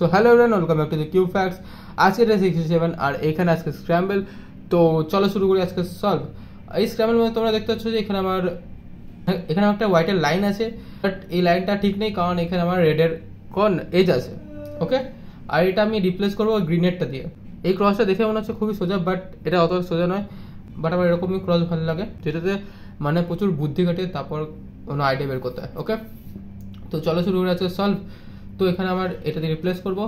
তো hello everyone, welcome back to the cube facts. আজকে এটা 67 আর এখানে আজকে স্ক্র্যাম্বল। তো চলো শুরু করি আজকে সলভ। এই স্ক্র্যাম্বল মধ্যে তোমরা দেখতে পাচ্ছ যে এখানে একটা হোয়াইটের লাইন আছে, বাট এই লাইনটা ঠিক নেই কারণ এখানে আমার রেডের কোন এজ আছে। ওকে, আর এটা আমি রিপ্লেস করবো গ্রিনেরটা দিয়ে। এই ক্রসটা দেখে মনে হচ্ছে খুবই সোজা, বাট এটা অত সোজা নয়। বাট আমার এরকমই ক্রস ভালো লাগে যেটাতে মানে প্রচুর বুদ্ধি কাটিয়ে তারপর কোনো আইডিয়া বের করতে হয়। ওকে, তো চলো শুরু করে আজকে সলভ। তো এখানে আমার এটা দিয়ে রিপ্লেস করবো,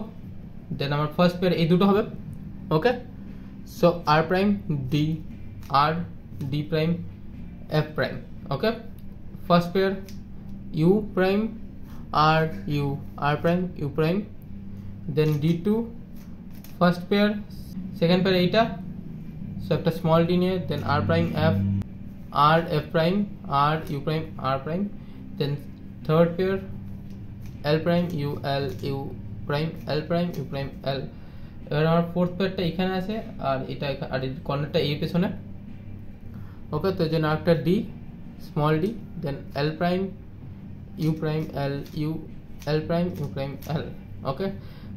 দেন আমার ফার্স্ট পেয়ার এই দুটো হবে। Okay, so R prime D, R D prime F prime. Okay, first pair U prime R U, R prime U prime, then D two first pair, second pair এইটা, so একটা small D নিয়ে then R prime F, R F prime, R U prime R prime, then third pair L prime U L U prime L prime U prime L. এবার আমার fourth পেয়ারটা এখানে আছে আর এটা আর কর্নারটা এই পেছনে। ওকে, তো এই জন্য একটা D small D, then L prime U prime L U L prime U prime L. Okay,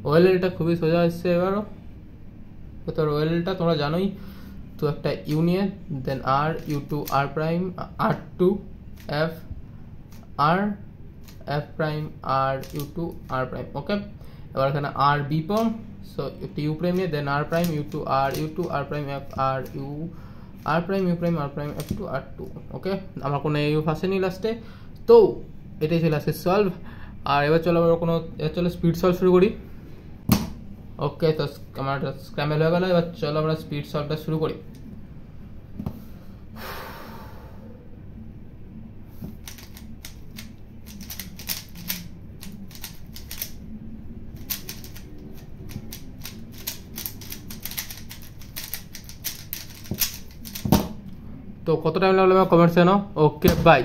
well এলটা খুবই সোজা এসছে এবারও। তো ওয়েল এলটা তোমরা জানোই, তো একটা union then R U two R prime R two F, R F prime R U two R prime. Okay, এবার এখানে আর বি ফর্ম, সো একটু ইউ প্রাইম নিয়ে then R prime U two R prime F R U R prime U prime R prime F two R two. Okay, আমার কোনো you ফাঁসেনি লাস্টে। তো এটাই ছিল আজকে সলভ। আর এবার চলো স্পিড সলভ শুরু করি। ওকে, তো আমার স্ক্র্যাম্বল হয়ে গেল। এবার চলো আমরা স্পিড সলভটা শুরু করি। তো কত টাইম লাগলো আমার কমেন্টস জানাও। ওকে, বাই।